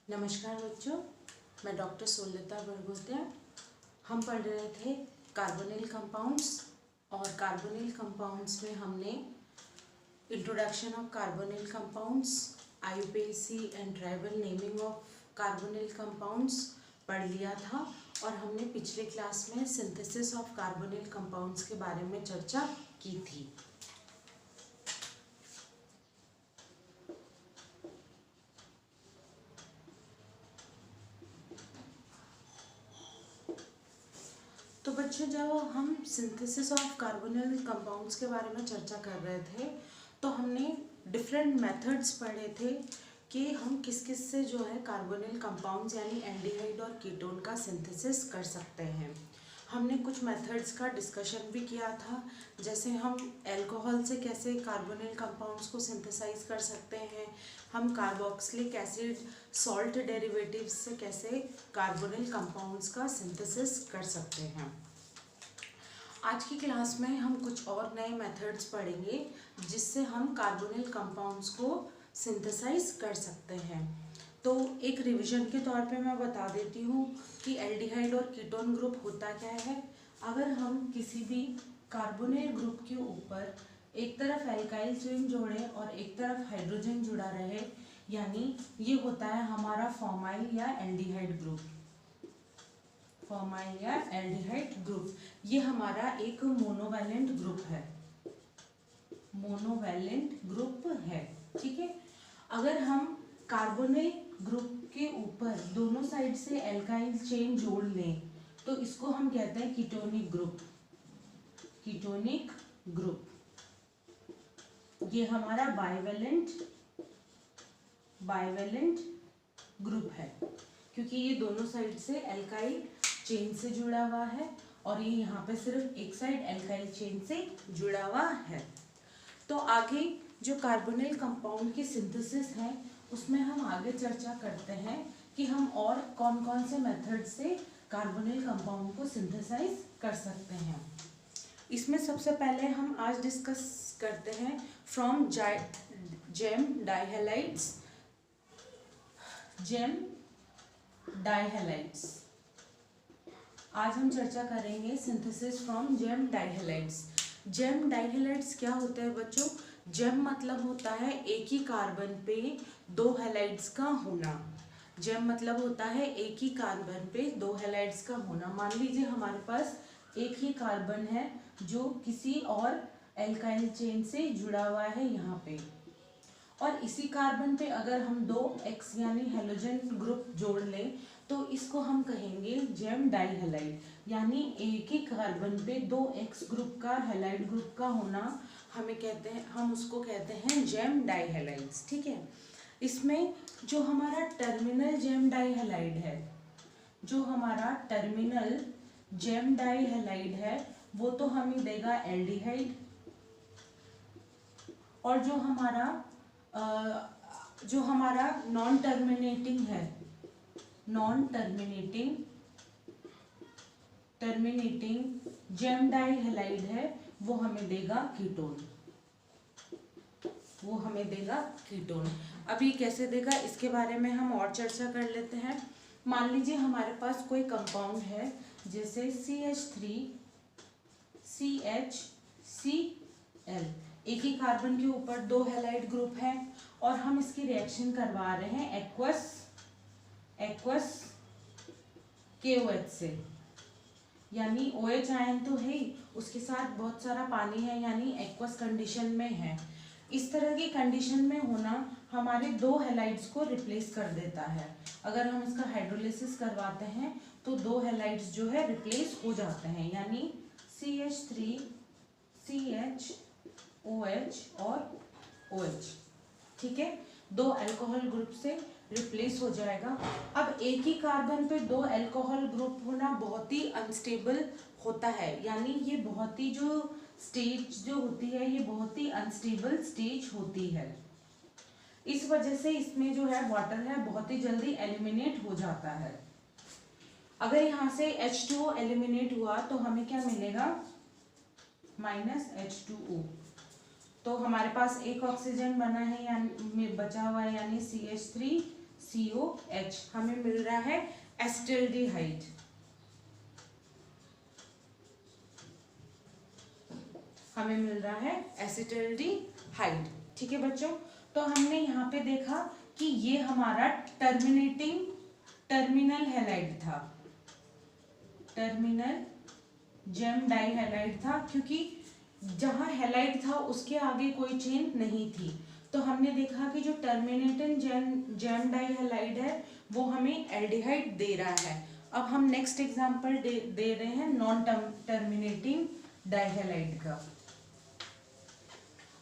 नमस्कार बच्चों, मैं डॉक्टर सोलता बरगोत्या। हम पढ़ रहे थे कार्बोनिल कंपाउंड्स और कार्बोनिल कंपाउंड्स में हमने introduction of carbonyl compounds, IUPAC and tribal naming of carbonyl compounds पढ़ लिया था और हमने पिछले क्लास में सिंथेसिस ऑफ कार्बोनिल कंपाउंड्स के बारे में चर्चा की थी। तो बच्चों, जब हम सिंथेसिस ऑफ कार्बोनिल कंपाउंड्स के बारे में चर्चा कर रहे थे तो हमने डिफरेंट मेथड्स पढ़े थे कि हम किस किस से जो है कार्बोनिल कंपाउंड्स यानी एल्डिहाइड और कीटोन का सिंथेसिस कर सकते हैं। हमने कुछ मेथड्स का डिस्कशन भी किया था, जैसे हम अल्कोहल से कैसे कार्बोनिल कंपाउंड्स को सिंथेसाइज कर सकते हैं, हम कार्बोक्सिलिक एसिड सॉल्ट डेरिवेटिव्स से कैसे कार्बोनिल कंपाउंड्स का सिंथेसिस कर सकते हैं। आज की क्लास में हम कुछ और नए मेथड्स पढ़ेंगे जिससे हम कार्बोनिल कंपाउंड्स को सिंथेसाइज कर सकते हैं। तो एक रिवीजन के तौर पे मैं बता देती हूँ कि एल्डिहाइड और कीटोन ग्रुप होता क्या है। अगर हम किसी भी कार्बोनिल ग्रुप के ऊपर एक तरफ एल्काइल चेन जोड़ें और एक तरफ हाइड्रोजन जुड़ा रहे, यानी ये होता है हमारा फॉर्माइल या एल्डिहाइड ग्रुप। फॉर्माइल या एल्डिहाइड ग्रुप ये हमारा एक मोनोवैलेंट ग्रुप है, मोनोवैलेंट ग्रुप है, ठीक है। अगर हम कार्बोनिल ग्रुप के ऊपर दोनों साइड से एल्काइल चेन जोड़ लें तो इसको हम कहते हैं कीटोनिक ग्रुप। कीटोनिक ग्रुप ये हमारा बाइवेलेंट ग्रुप है, क्योंकि ये दोनों साइड से एल्काइल चेन से जुड़ा हुआ है और ये यहाँ पे सिर्फ एक साइड एल्काइल चेन से जुड़ा हुआ है। तो आगे जो कार्बोनिल कंपाउंड की सिंथेसिस है उसमें हम आगे चर्चा करते हैं कि हम और कौन कौन से मेथड से कार्बोनिल कंपाउंड को सिंथेसाइज कर सकते हैं। इसमें सबसे पहले हम आज डिस्कस करते हैं फ्रॉम जेम डाइहैलाइड्स। जेम डाइहैलाइड्स आज हम चर्चा करेंगे सिंथेसिस फ्रॉम जेम डाइहैलाइड्स। जेम डाइहैलाइड्स क्या होते हैं बच्चों? जेम मतलब होता है एक ही कार्बन पे दो हैलाइड्स का होना। जेम मतलब होता है एक ही कार्बन पे दो हैलाइड्स का होना। मान लीजिए हमारे पास एक ही कार्बन है जो किसी और एल्काइल चेन से जुड़ा हुआ है यहाँ पे, और इसी कार्बन पे अगर हम दो एक्स यानी हेलोजन ग्रुप जोड़ लें तो इसको हम कहेंगे जेम डाइहैलाइड। यानी एक ही कार्बन पे दो एक्स ग्रुप का हैलाइड ग्रुप का होना हम उसको कहते हैं जेम डाइहैलाइड्स, ठीक है। इसमें जो हमारा टर्मिनल जेम डाइहैलाइड है, जो हमारा टर्मिनल जेम डाइहैलाइड है वो तो हमें देगा एल्डिहाइड, और जो हमारा नॉन टर्मिनेटिंग है, नॉन टर्मिनेटिंग जेम डाइहैलाइड है वो हमें देगा कीटोन, वो हमें देगा कीटोन। अब ये कैसे देगा इसके बारे में हम और चर्चा कर लेते हैं। मान लीजिए हमारे पास कोई कंपाउंड है जैसे CH3CHCl, एक ही कार्बन के ऊपर दो हैलाइड ग्रुप है और हम इसकी रिएक्शन करवा रहे हैं एक्वस KOH से, यानी OH आयन तो है ही, उसके साथ बहुत सारा पानी है यानी एक्वस कंडीशन में है। इस तरह की कंडीशन में होना हमारे दो हैलाइड्स को रिप्लेस कर देता है। अगर हम इसका हाइड्रोलिसिस करवाते हैं तो दो हैलाइड्स जो है रिप्लेस हो जाते हैं, यानी CH3 CHOH और OH, ठीक है, दो अल्कोहल ग्रुप से रिप्लेस हो जाएगा। अब एक ही कार्बन पे दो अल्कोहल ग्रुप होना बहुत ही अनस्टेबल होता है, यानी ये बहुत ही जो स्टेज जो होती है ये बहुत ही अनस्टेबल स्टेज होती है। इस वजह से इसमें जो है वाटर है बहुत ही जल्दी एलिमिनेट हो जाता है। अगर यहाँ से H2O एलिमिनेट हुआ तो हमें क्या मिलेगा? -H2O। तो हमारे पास एक ऑक्सीजन बना है यानी बचा हुआ है, यानी CH3 COH हमें मिल रहा है एसिटाल्डिहाइड। हमें मिल रहा है एसिटाल्डिहाइड। ठीक है बच्चों, तो हमने यहाँ पे देखा कि ये हमारा टर्मिनल हैलाइड था, टर्मिनल जेम डाई हैलाइड था, क्योंकि जहां हैलाइड था उसके आगे कोई चेन नहीं थी। तो हमने देखा कि जो टर्मिनेटिंग जेम डाई हैलाइड है वो हमें एल्डिहाइड दे रहा है। अब हम नेक्स्ट एग्जांपल दे रहे हैं नॉन टर्मिनेटिंग डाइहैलाइड का।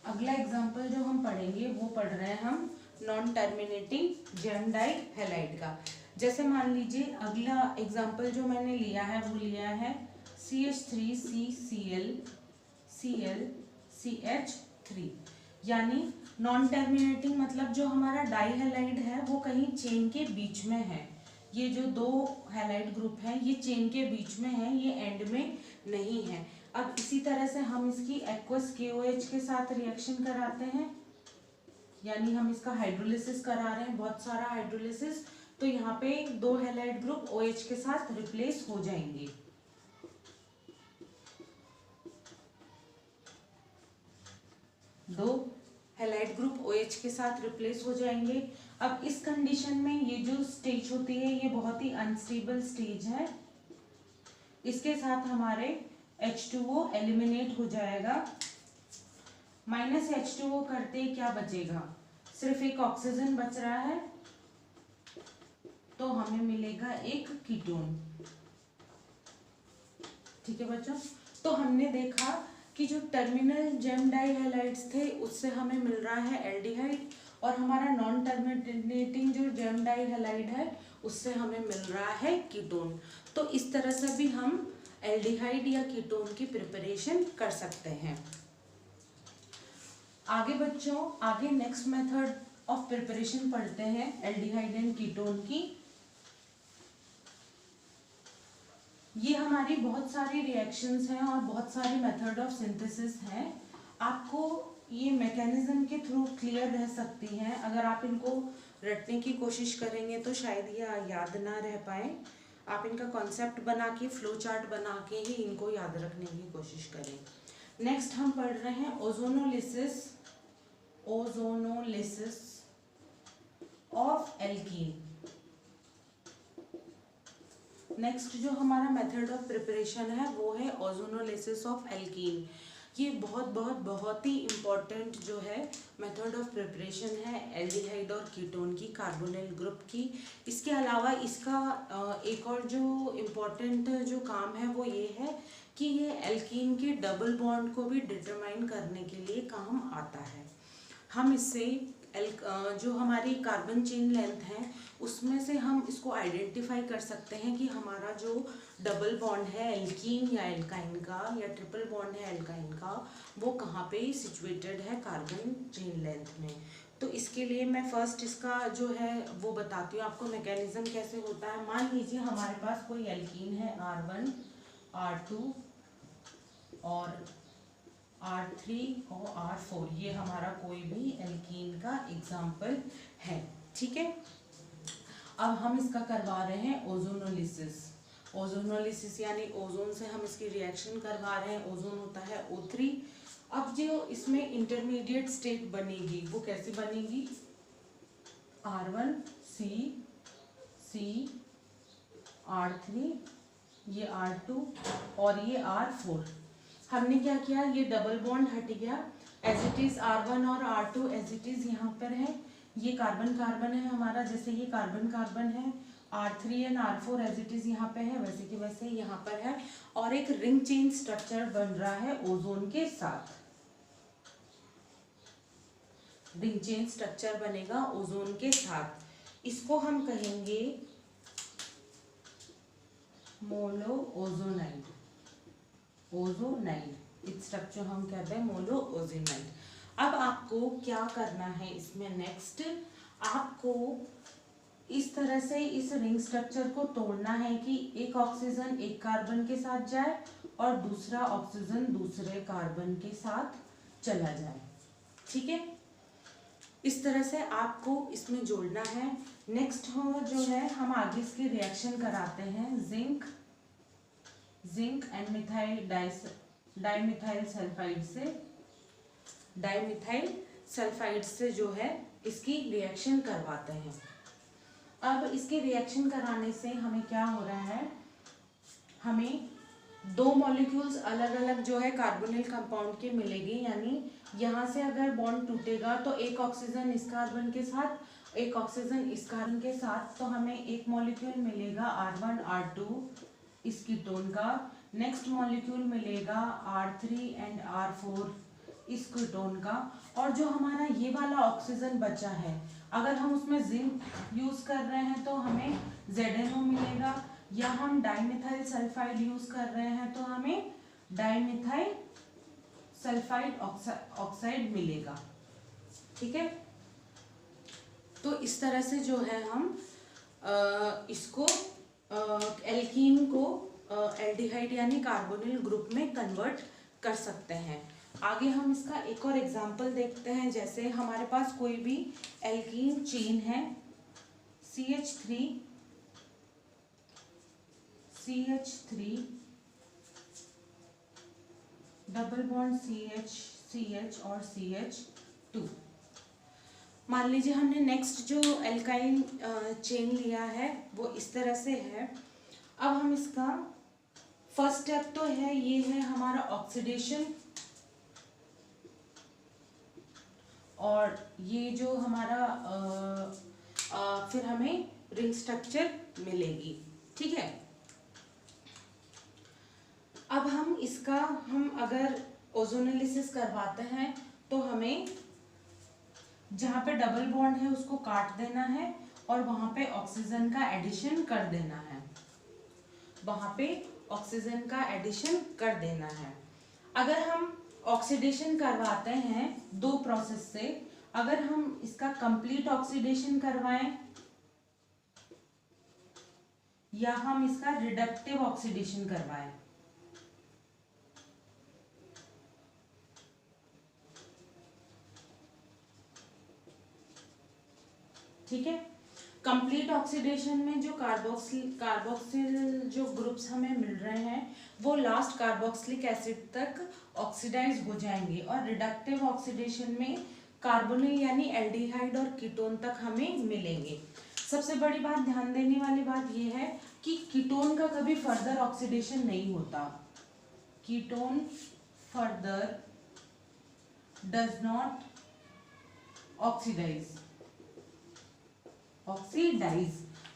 अगला एग्जांपल जो हम पढ़ेंगे वो पढ़ रहे हैं हम नॉन टर्मिनेटिंग जेम डाइहैलाइड का। जैसे मान लीजिए अगला एग्जांपल जो मैंने लिया है वो लिया है CH3CCl यानी नॉन टर्मिनेटिंग मतलब जो हमारा डाइहैलाइड है वो कहीं चेन के बीच में है। ये जो दो हैलाइड ग्रुप है ये चेन के बीच में है, ये एंड में नहीं है। अब इसी तरह से हम इसकी एक्वस KOH के साथ रिएक्शन कराते हैं, यानी हम इसका हाइड्रोलिसिस करा रहे हैं, बहुत सारा हाइड्रोलिसिस। तो यहाँ पे दो हैलाइड ग्रुप OH के साथ रिप्लेस हो जाएंगे। दो हैलाइड ग्रुप OH के साथ रिप्लेस हो जाएंगे। अब इस कंडीशन में ये जो स्टेज होती है ये बहुत ही अनस्टेबल स्टेज है। इसके साथ हमारे H2O एलिमिनेट हो जाएगा। माइनस H2O करते क्या बचेगा, सिर्फ एक ऑक्सीजन बच रहा है, तो हमें मिलेगा एक कीटोन। ठीक है बच्चों, तो हमने देखा कि जो टर्मिनल जेम डाइहैलाइड्स थे उससे हमें मिल रहा है एल्डिहाइड, और हमारा नॉन टर्मिनेटिंग जो जेम डाइहैलाइड है उससे हमें मिल रहा है कीटोन। तो इस तरह से भी हम एल्डिहाइड या कीटोन की प्रिपरेशन कर सकते हैं। आगे बच्चों, आगे नेक्स्ट मेथड ऑफ प्रिपरेशन पढ़ते हैं एल्डिहाइड एंड कीटोन की। ये हमारी बहुत सारी रिएक्शंस हैं और बहुत सारी मेथड ऑफ सिंथेसिस हैं। आपको ये मैकेनिज्म के थ्रू क्लियर रह सकती हैं। अगर आप इनको रटने की कोशिश करेंगे तो शायद ये याद ना रह पाए। आप इनका कॉन्सेप्ट बना के, फ्लो चार्ट बना के ही इनको याद रखने की कोशिश करें। नेक्स्ट हम पढ़ रहे हैं ओजोनोलिसिस ऑफ एल्कीन। नेक्स्ट जो हमारा मेथड ऑफ प्रिपरेशन है वो है ओजोनोलिसिस ऑफ एल्कीन। ये बहुत ही इम्पॉर्टेंट जो है मेथड ऑफ प्रिपरेशन है एल्डिहाइड और कीटोन की, कार्बोनिल ग्रुप की। इसके अलावा इसका एक और जो इम्पॉर्टेंट जो काम है वो ये है कि ये एल्कीन के डबल बॉन्ड को भी डिटरमाइन करने के लिए काम आता है। हम इससे जो हमारी कार्बन चेन लेंथ है उसमें से हम इसको आइडेंटिफाई कर सकते हैं कि हमारा जो डबल बॉन्ड है एल्कीन या एल्काइन का, या ट्रिपल बॉन्ड है एल्काइन का, वो कहाँ पे सिचुएटेड है कार्बन चेन लेंथ में। तो इसके लिए मैं फर्स्ट इसका जो है वो बताती हूँ आपको मैकेनिज्म कैसे होता है। मान लीजिए हमारे पास कोई एल्कीन है R1, R2 और R3 और R4, ये हमारा कोई भी एल्कीन का एग्जाम्पल है। ठीक है, अब हम इसका करवा रहे हैं ओजोनोलिसिस यानी ओजोन से हम इसकी रिएक्शन करवा रहे हैं। ओजोन होता है O3। अब जो इसमें इंटरमीडिएट स्टेट बनेगी वो कैसे बनेगी, R1 C R3, ये R2 और ये R4। हमने क्या किया, ये डबल बॉन्ड हट गया, एज इट इज R1 और R2 एज इट इज यहाँ पर है। ये कार्बन कार्बन है हमारा, जैसे ये कार्बन कार्बन है। R3 and R4 as it is यहाँ पे है, वैसे कि वैसे यहाँ पर है। और एक रिंग चेन स्ट्रक्चर बन रहा है ओजोन के साथ। रिंग चेन स्ट्रक्चर बनेगा ओजोन के साथ। इसको हम कहेंगे मोनो ओजोनाइड। इस स्ट्रक्चर हम कहते हैं मोनो ओजोनाइड। अब आपको क्या करना है इसमें, नेक्स्ट आपको इस तरह से इस रिंग स्ट्रक्चर को तोड़ना है कि एक ऑक्सीजन एक कार्बन के साथ जाए और दूसरा ऑक्सीजन दूसरे कार्बन के साथ चला जाए। ठीक है, इस तरह से आपको इसमें जोड़ना है। नेक्स्ट हो जो है हम आगे इसकी रिएक्शन कराते हैं zinc and methyl dimethyl sulphide से जो है इसकी रिएक्शन करवाते हैं। अब इसके रिएक्शन कराने से हमें क्या हो रहा है, हमें दो मॉलिक्यूल्स अलग अलग जो है कार्बोनिल कंपाउंड के मिलेगी, यानी यहाँ से अगर बॉन्ड टूटेगा तो एक ऑक्सीजन इस कार्बन के साथ, एक ऑक्सीजन इस कार्बन के साथ, तो हमें एक मॉलिक्यूल मिलेगा R1 R2 इस कीटोन का, नेक्स्ट मॉलिक्यूल मिलेगा R3 एंड R4 इस कीटोन का, और जो हमारा ये वाला ऑक्सीजन बचा है अगर हम उसमें जिंक यूज कर रहे हैं तो हमें ZnO मिलेगा, या हम डाइमिथाइल सल्फाइड यूज कर रहे हैं तो हमें डाइमिथाइल सल्फाइड ऑक्साइड मिलेगा। ठीक है, तो इस तरह से जो है हम इसको एल्कीन को एल्डिहाइड यानी कार्बोनिल ग्रुप में कन्वर्ट कर सकते हैं। आगे हम इसका एक और एग्जांपल देखते हैं। जैसे हमारे पास कोई भी एल्कीन चेन है CH3 डबल बॉन्ड CH और CH2। मान लीजिए हमने नेक्स्ट जो एल्काइल चेन लिया है वो इस तरह से है। अब हम इसका फर्स्ट स्टेप तो है, ये है हमारा ऑक्सीडेशन, और ये जो हमारा फिर हमें रिंग स्ट्रक्चर मिलेगी। ठीक है, अब हम इसका अगर ओजोनोलिसिस करवाते हैं तो हमें जहाँ पे डबल बॉन्ड है उसको काट देना है और वहां पे ऑक्सीजन का एडिशन कर देना है, वहां पे ऑक्सीजन का एडिशन कर देना है। अगर हम ऑक्सीडेशन करवाते हैं दो प्रोसेस से, अगर हम इसका कंप्लीट ऑक्सीडेशन करवाएं या हम इसका रिडक्टिव ऑक्सीडेशन करवाएं, ठीक है। कंप्लीट ऑक्सीडेशन में जो कार्बोक्सिल जो ग्रुप्स हमें मिल रहे हैं वो लास्ट कार्बोक्सिलिक एसिड तक ऑक्सीडाइज हो जाएंगे, और रिडक्टिव ऑक्सीडेशन में कार्बोनिल यानी एल्डिहाइड और कीटोन तक हमें मिलेंगे। सबसे बड़ी बात ध्यान देने वाली बात यह है कि कीटोन का कभी फर्दर ऑक्सीडेशन नहीं होता। Ketone further does not oxidise.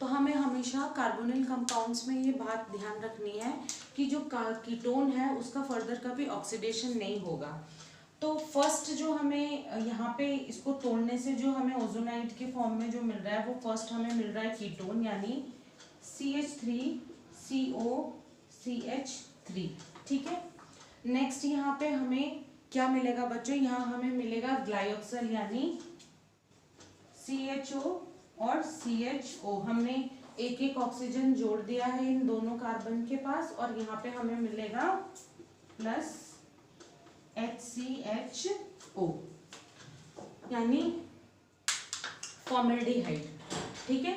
तो हमें हमेशा कार्बोनिल कंपाउंड्स में ये बात ध्यान रखनी है कि जो कीटोन है उसका फर्दर कभी ऑक्सीडेशन नहीं होगा। तो फर्स्ट जो हमें यहाँ पे इसको तोड़ने से जो हमें ओजोनाइड के फॉर्म में जो मिल रहा है वो फर्स्ट हमें मिल रहा है कीटोन यानी CH3COCH3। ठीक है, नेक्स्ट यहाँ पे हमें क्या मिलेगा बच्चों, यहाँ हमें मिलेगा ग्लाइऑक्सल यानी CHO और CHO। हमने एक एक ऑक्सीजन जोड़ दिया है इन दोनों कार्बन के पास, और यहाँ पे हमें मिलेगा प्लस HCHO यानी फॉर्मेल्डिहाइड। ठीक है,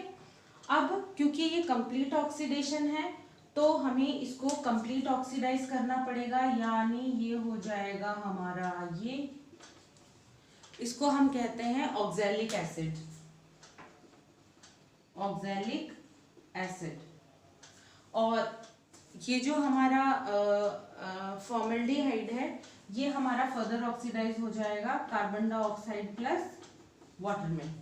अब क्योंकि ये कंप्लीट ऑक्सीडेशन है तो हमें इसको कंप्लीट ऑक्सीडाइज करना पड़ेगा, यानी ये हो जाएगा हमारा ये, इसको हम कहते हैं ऑक्सैलिक एसिड। और ये जो हमारा फॉर्मेल्डिहाइड है ये हमारा फर्दर ऑक्सीडाइज हो जाएगा कार्बन डाइऑक्साइड प्लस वाटर में।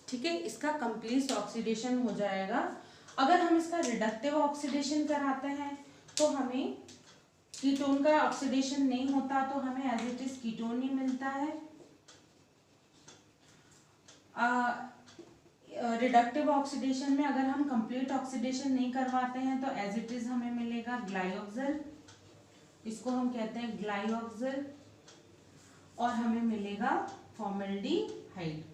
ठीक है, इसका कंप्लीट ऑक्सीडेशन हो जाएगा। अगर हम इसका रिडक्टिव ऑक्सीडेशन कराते हैं तो हमें कीटोन का ऑक्सीडेशन नहीं होता, तो हमें एज इट इज कीटोन ही मिलता है। रिडक्टिव ऑक्सीडेशन में अगर हम कंप्लीट ऑक्सीडेशन नहीं करवाते हैं तो एज इट इज हमें मिलेगा ग्लाइऑक्सल, इसको हम कहते हैं ग्लाइऑक्सल, और हमें मिलेगा फॉर्मेल्डिहाइड,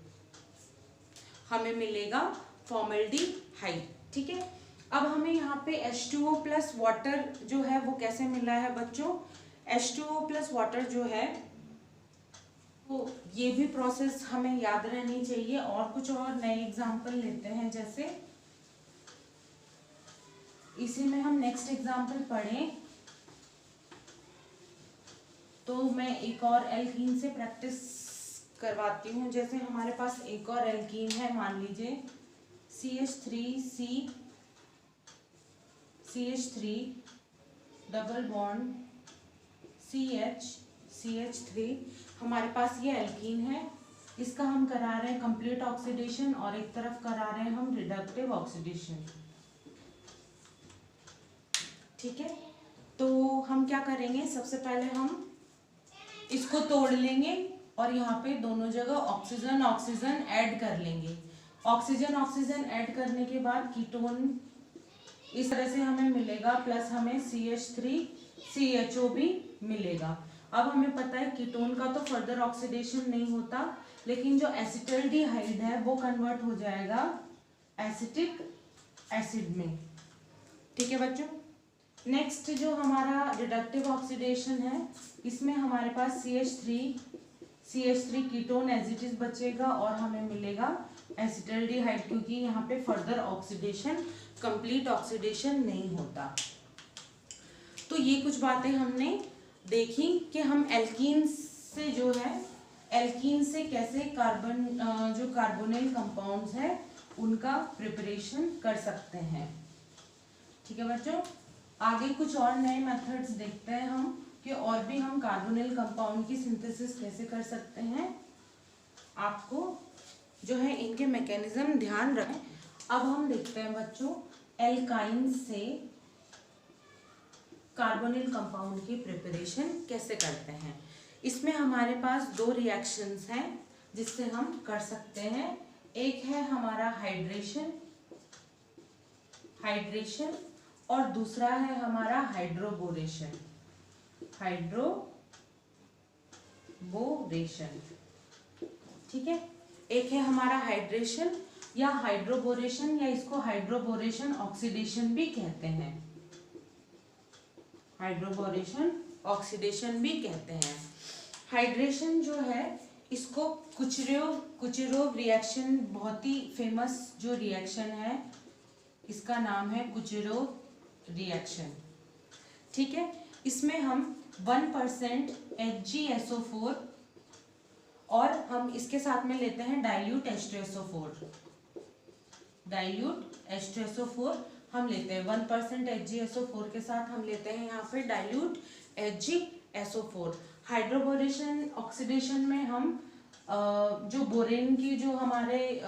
ठीक है। अब हमें यहाँ पे H2O प्लस वाटर जो है वो कैसे मिला है बच्चों, H2O प्लस वाटर जो है तो ये भी प्रोसेस हमें याद रहनी चाहिए। और कुछ और नए एग्जाम्पल लेते हैं, जैसे इसी में हम नेक्स्ट एग्जाम्पल पढ़ें तो मैं एक और एल्कीन से प्रैक्टिस करवाती हूँ। जैसे हमारे पास एक और एल्कीन है, मान लीजिए CH3 डबल बॉन्ड CH3। हमारे पास ये एल्कीन है, इसका हम करा रहे हैं कंप्लीट ऑक्सीडेशन और एक तरफ करा रहे हैं हम रिडक्टिव ऑक्सीडेशन। ठीक है, तो हम क्या करेंगे, सबसे पहले हम इसको तोड़ लेंगे और यहाँ पे दोनों जगह ऑक्सीजन ऑक्सीजन ऐड कर लेंगे। ऑक्सीजन ऑक्सीजन ऐड करने के बाद कीटोन इस तरह से हमें मिलेगा, प्लस हमें CH3CHO भी मिलेगा। अब हमें पता है कीटोन का तो फर्दर ऑक्सीडेशन नहीं होता, लेकिन जो एसिटल्डिहाइड है वो कन्वर्ट हो जाएगा एसिटिक एसिड में। ठीक है बच्चों, नेक्स्ट जो हमारा रिडक्टिव ऑक्सीडेशन है, इसमें हमारे पास CH3 ketone as it is बचेगा और हमें मिलेगा एसिटल्डिहाइड, क्योंकि यहाँ पे फर्दर ऑक्सीडेशन, कंप्लीट ऑक्सीडेशन नहीं होता। तो ये कुछ बातें हमने देखी कि हम एल्कीन से जो है, एल्कीन से कैसे कार्बन जो कार्बोनिल कंपाउंड्स है उनका प्रिपरेशन कर सकते हैं। ठीक है बच्चों, आगे कुछ और नए मेथड्स देखते हैं हम कि और भी हम कार्बोनिल कंपाउंड की सिंथेसिस कैसे कर सकते हैं। आपको जो है इनके मैकेनिज्म ध्यान रखें। अब हम देखते हैं बच्चों एल्काइन से कार्बोनिल कंपाउंड की प्रिपरेशन कैसे करते हैं। इसमें हमारे पास दो रिएक्शंस हैं जिससे हम कर सकते हैं। एक है हमारा हाइड्रेशन और दूसरा है हमारा हाइड्रोबोरेशन। ठीक है, एक है हमारा हाइड्रेशन या हाइड्रोबोरेशन, या इसको हाइड्रोबोरेशन ऑक्सीडेशन भी कहते हैं। हाइड्रेशन जो है इसको कुचेरोव रिएक्शन, बहुत ही फेमस जो रिएक्शन है इसका नाम है कुचेरोव रिएक्शन। ठीक है, इसमें हम 1% HgSO4 और हम इसके साथ में लेते हैं डाइल्यूट H2SO4 हम लेते हैं 1% HgSO4 के साथ हम लेते हैं यहाँ पे डाइल्यूट HgSO4। हाइड्रोबोरेशन ऑक्सीडेशन में हम जो बोरेन की जो हमारे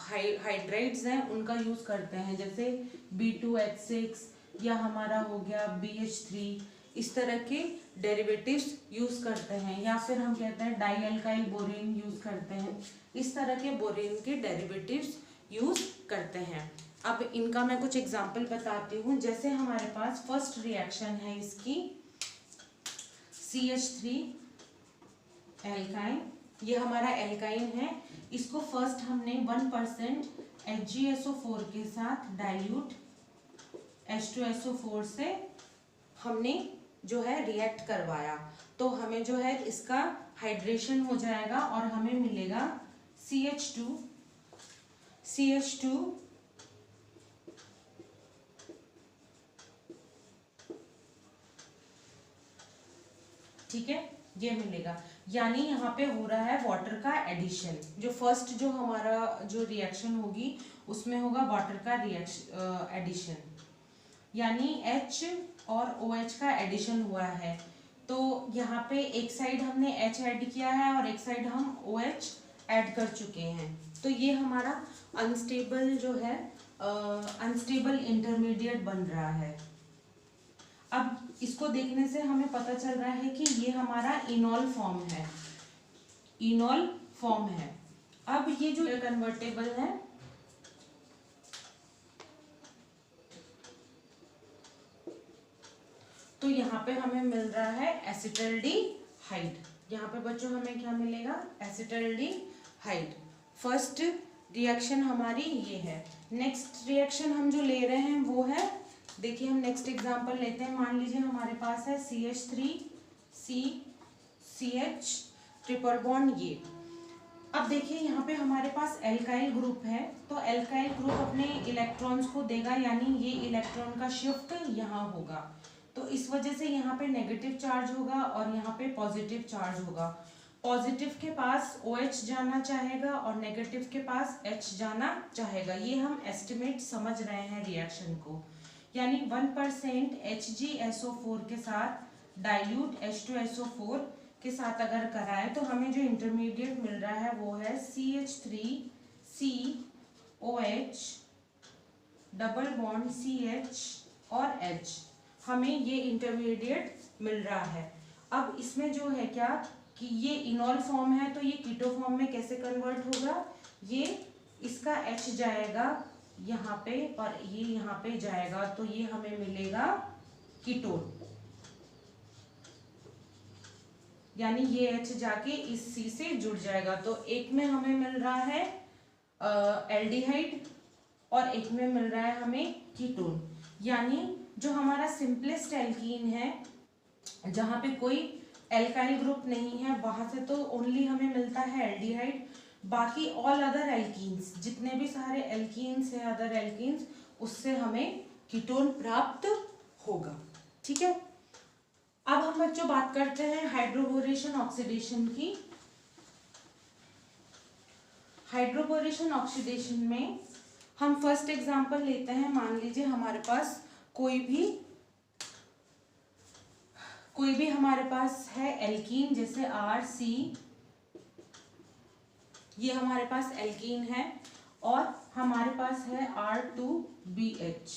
हाइड्राइड्स हैं उनका यूज करते हैं, जैसे B2H6 या हमारा हो गया BH3, इस तरह के डेरिवेटिव्स यूज करते हैं, या फिर हम कहते हैं डाई अल्काइल बोरेन यूज करते हैं। इस तरह के बोरेन के डेरिवेटिव्स यूज करते हैं। अब इनका मैं कुछ एग्जांपल बताती हूँ। जैसे हमारे पास फर्स्ट रिएक्शन है इसकी CH3 एल्काइन, ये हमारा एल्काइन है। इसको फर्स्ट हमने 1% HgSO4 के साथ डाइल्यूट H2SO4 से हमने जो है रिएक्ट करवाया, तो हमें जो है इसका हाइड्रेशन हो जाएगा और हमें मिलेगा CH2। ठीक है, ये मिलेगा, यानी यहाँ पे हो रहा है वाटर का एडिशन। जो फर्स्ट जो हमारा जो रिएक्शन होगी उसमें होगा वाटर का एडिशन, यानी H और OH का एडिशन हुआ है। तो यहाँ पे एक साइड हमने H ऐड किया है और एक साइड हम OH ऐड कर चुके हैं, तो ये हमारा अनस्टेबल जो है अनस्टेबल इंटरमीडिएट बन रहा है। अब इसको देखने से हमें पता चल रहा है कि ये हमारा इनॉल फॉर्म है। अब ये जो कन्वर्टेबल है, तो यहाँ पे हमें मिल रहा है एसिटल्डिहाइड। यहाँ पे बच्चों हमें क्या मिलेगा, एसिटल्डिहाइड। फर्स्ट रिएक्शन हमारी ये है। नेक्स्ट रिएक्शन हम जो ले रहे हैं वो है, देखिए हम नेक्स्ट एग्जांपल लेते हैं। मान लीजिए हमारे पास है CH3CH ट्रिपल बॉन्ड ये। अब देखिए यहाँ पे हमारे पास एल्काइल ग्रुप है, तो एल्काइल ग्रुप अपने इलेक्ट्रॉन्स को देगा, यानी ये इलेक्ट्रॉन का शिफ्ट यहाँ होगा, तो इस वजह से यहाँ पे नेगेटिव चार्ज होगा और यहाँ पे पॉजिटिव चार्ज होगा। पॉजिटिव के पास OH जाना चाहेगा और नेगेटिव के पास H जाना चाहेगा। ये हम एस्टिमेट समझ रहे हैं रिएक्शन को, यानी 1% HgSO4 के साथ डाइल्यूट H2SO4 के साथ अगर कराए तो हमें जो इंटरमीडिएट मिल रहा है वो है CH3COH डबल बॉन्ड CH और H, हमें ये इंटरमीडिएट मिल रहा है। अब इसमें जो है क्या कि ये इनॉल फॉर्म है, तो ये कीटो फॉर्म में कैसे कन्वर्ट होगा, ये इसका H जाएगा यहाँ पे और ये यहाँ पे जाएगा, तो ये हमें मिलेगा कीटोन, यानी ये H जाके इस C से जुड़ जाएगा। तो एक में हमें मिल रहा है एल्डिहाइड और एक में मिल रहा है हमें कीटोन, यानी जो हमारा सिंपलेस्ट एल्कीन है जहाँ पे कोई एल्काइल ग्रुप नहीं है वहां से तो ओनली हमें मिलता है एल्डिहाइड, बाकी ऑल अदर एल्कीन्स, जितने भी सारे एल्कीन्स है अदर एल्कीन्स, उससे हमें कीटोन प्राप्त होगा। ठीक है, अब हम बच्चों बात करते हैं हाइड्रोबोरेशन ऑक्सीडेशन की। हाइड्रोबोरेशन ऑक्सीडेशन में हम फर्स्ट एग्जांपल लेते हैं। मान लीजिए हमारे पास कोई भी हमारे पास है एल्कीन, जैसे RC, ये हमारे पास एल्कीन है और हमारे पास है R2BH,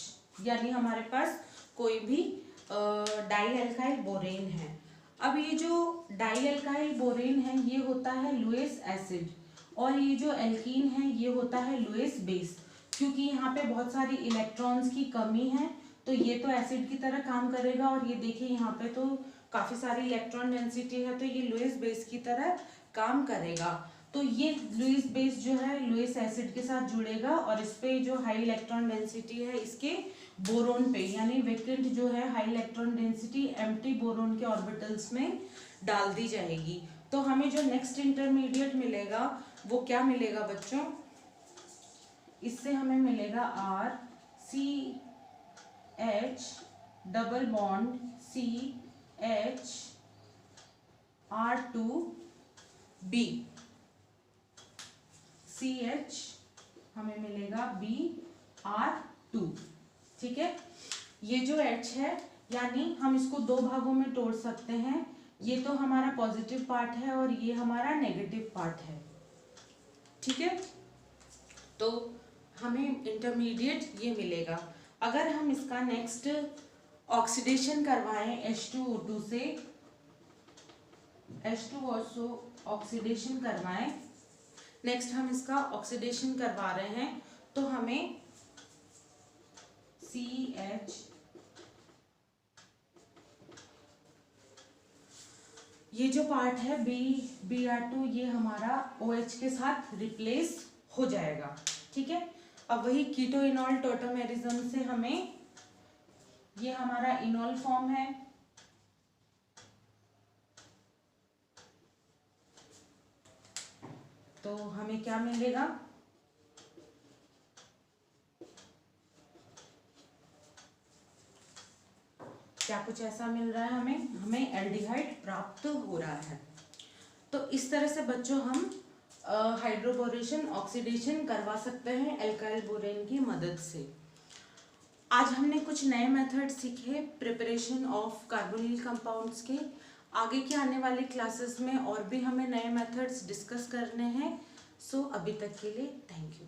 यानी हमारे पास कोई भी डाई एल्काइल बोरेन है। अब ये जो डाई एल्काइल बोरेन है ये होता है लुईस एसिड और ये जो एल्कीन है ये होता है लुईस बेस। क्योंकि यहाँ पे बहुत सारी इलेक्ट्रॉन्स की कमी है तो ये तो एसिड की तरह काम करेगा, और ये देखिए यहाँ पे तो काफी सारी इलेक्ट्रॉन डेंसिटी है तो ये लुईस बेस की तरह काम करेगा। तो ये लुईस बेस जो है लुईस एसिड के साथ जुड़ेगा और इस पे जो हाई इलेक्ट्रॉन डेंसिटी है इसके बोरोन पे, यानी वैकेंट जो है high electron density empty boron के ऑर्बिटल्स में डाल दी जाएगी। तो हमें जो नेक्स्ट इंटरमीडिएट मिलेगा वो क्या मिलेगा बच्चों, इससे हमें मिलेगा RCH double bond CH R2B, CH हमें मिलेगा BR2। ठीक है, ये जो H है यानी हम इसको दो भागों में तोड़ सकते हैं, ये तो हमारा पॉजिटिव पार्ट है और ये हमारा नेगेटिव पार्ट है। ठीक है, तो हमें इंटरमीडिएट ये मिलेगा। अगर हम इसका नेक्स्ट ऑक्सीडेशन करवाएं H2O2 से, H2O ऑक्सीडेशन करवाएं, नेक्स्ट हम इसका ऑक्सीडेशन करवा रहे हैं तो हमें CH ये जो पार्ट है BR2 ये हमारा OH के साथ रिप्लेस हो जाएगा। ठीक है, अब वही कीटो इनॉल टोटोमेरिज्म से हमें ये हमारा इनॉल फॉर्म है, तो हमें क्या मिलेगा, क्या कुछ ऐसा मिल रहा है हमें एल्डिहाइड प्राप्त हो रहा है। तो इस तरह से बच्चों हम हाइड्रोबोरेशन ऑक्सीडेशन करवा सकते हैं एल्काइल बोरेन की मदद से। आज हमने कुछ नए मेथड सीखे प्रिपरेशन ऑफ कार्बोनिल कंपाउंड्स के। आगे के आने वाली क्लासेस में और भी हमें नए मेथड्स डिस्कस करने हैं। सो अभी तक के लिए थैंक यू।